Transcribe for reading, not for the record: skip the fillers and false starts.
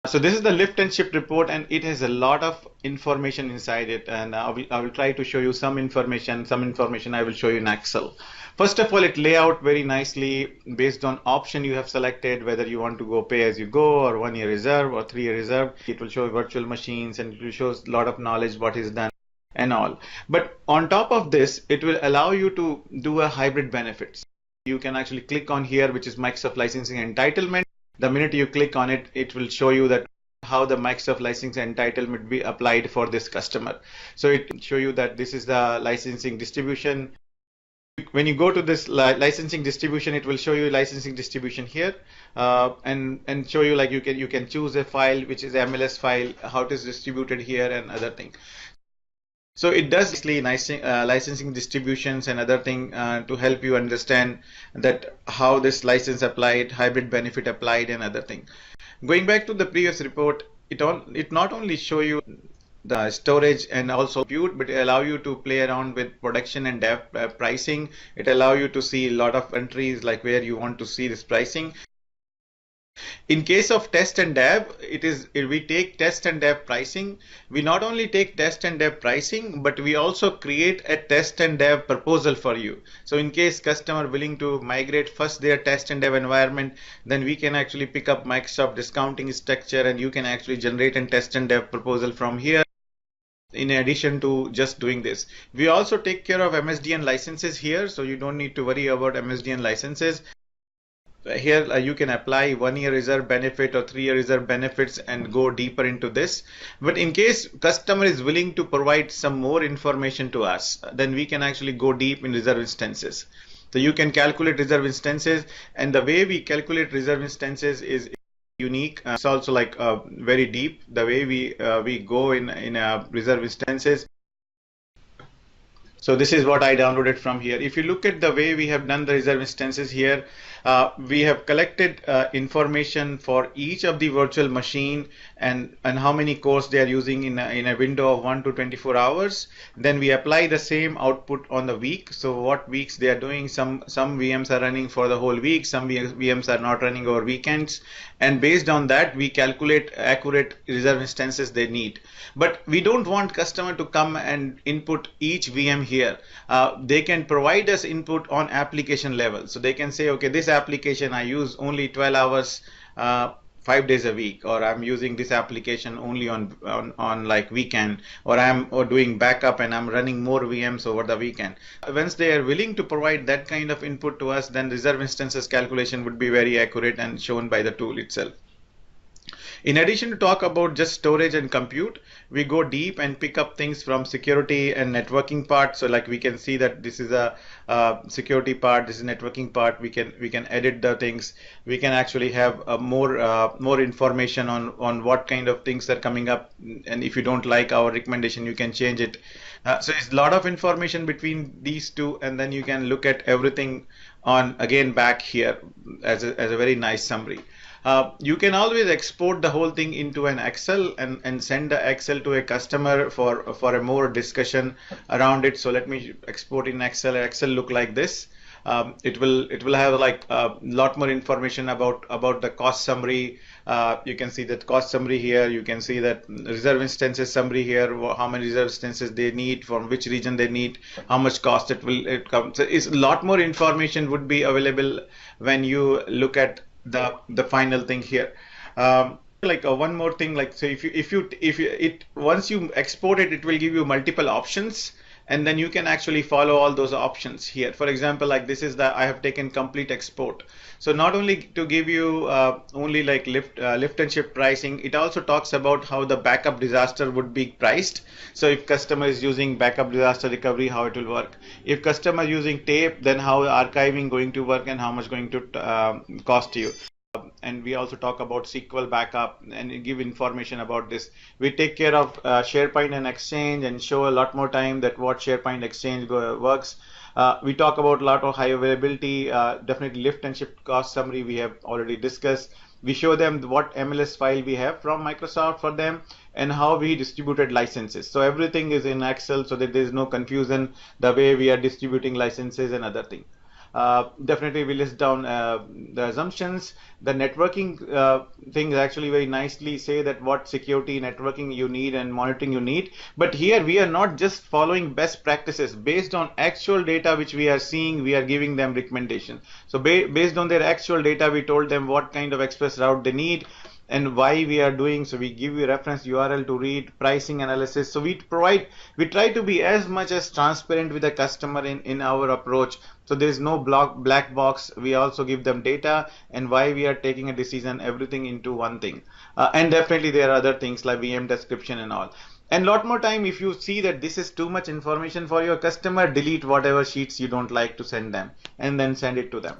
So this is the lift and shift report, and it has a lot of information inside it, and I will try to show you some information. Some information I will show you in Excel. First of all, it lay out very nicely based on option you have selected, whether you want to go pay as you go or 1 year reserve or 3 year reserve. It will show virtual machines, and it will show a lot of knowledge what is done and all. But on top of this, it will allow you to do a hybrid benefits. You can actually click on here, which is Microsoft licensing entitlement. The minute you click on it, it will show you that how the Microsoft licensing entitlement be applied for this customer. So it will show you that this is the licensing distribution. When you go to this licensing distribution, it will show you licensing distribution here, and show you like you can choose a file which is MLS file, how it is distributed here, and other thing. So it does licensing distributions and other thing to help you understand that how this license applied, hybrid benefit applied, and other thing. Going back to the previous report, it not only show you the storage and also compute, but it allow you to play around with production and dev pricing. It allow you to see a lot of entries like where you want to see this pricing. In case of test and dev, we take test and dev pricing. We not only take test and dev pricing, but we also create a test and dev proposal for you. So in case customer willing to migrate first their test and dev environment, then we can actually pick up Microsoft discounting structure, and you can actually generate a test and dev proposal from here. In addition to just doing this, we also take care of Msdn licenses here, so you don't need to worry about Msdn licenses. Here you can apply 1 year reserve benefit or 3 year reserve benefits and go deeper into this. But in case customer is willing to provide some more information to us, then we can actually go deep in reserve instances. So you can calculate reserve instances, and the way we calculate reserve instances is unique. It's also like very deep the way we go in reserve instances. So this is what I downloaded from here. If you look at the way we have done the reserve instances here, we have collected information for each of the virtual machine and how many cores they are using in a window of 1 to 24 hours. Then we apply the same output on the week. So what weeks they are doing. Some VMs are running for the whole week. Some VMs are not running over weekends. And based on that, we calculate accurate reserve instances they need. But we don't want customer to come and input each VM here. They can provide us input on application level. So they can say, okay, this application I use only 12 hours 5 days a week, or I'm using this application only on like weekend, or I'm doing backup and I'm running more VMs over the weekend. Once they are willing to provide that kind of input to us, then reserve instances calculation would be very accurate and shown by the tool itself. In addition to talk about just storage and compute, we go deep and pick up things from security and networking part. So like we can see that this is a security part, this is networking part. We can edit the things. We can actually have more information on what kind of things are coming up. And if you don't like our recommendation, you can change it. So it's a lot of information between these two, and then you can look at everything on again back here as a very nice summary. You can always export the whole thing into an Excel and send the Excel to a customer for a more discussion around it. So let me export in Excel. Excel look like this. It will have like a lot more information about the cost summary. You can see that cost summary here. You can see that reserve instances summary here. How many reserve instances they need, from which region they need, how much cost it come. So it's a lot more information would be available when you look at the final thing here. Like one more thing, like so once you export it, it will give you multiple options, and then you can actually follow all those options here. For example, like this is I have taken complete export. So not only to give you only like lift and shift pricing, it also talks about how the backup disaster would be priced. So if customer is using backup disaster recovery, how it will work. If customer using tape, then how archiving going to work and how much going to cost you. And we also talk about SQL backup and give information about this. We take care of SharePoint and Exchange and show a lot more time that what SharePoint Exchange works. We talk about a lot of high availability, definitely lift and shift cost summary we have already discussed. We show them what MLS file we have from Microsoft for them and how we distributed licenses. So everything is in Excel so that there is no confusion the way we are distributing licenses and other things. Definitely we list down the assumptions. The networking things actually very nicely say that what security networking you need and monitoring you need. But here we are not just following best practices. Based on actual data which we are seeing, we are giving them recommendations. So based on their actual data, we told them what kind of express route they need and why we are doing. So we give you reference URL to read, pricing analysis. So we try to be as much as transparent with the customer in our approach. So there is no black box. We also give them data and why we are taking a decision, everything into one thing. And definitely there are other things like VM description and all. And lot more time, if you see that this is too much information for your customer, delete whatever sheets you don't like to send them and then send it to them.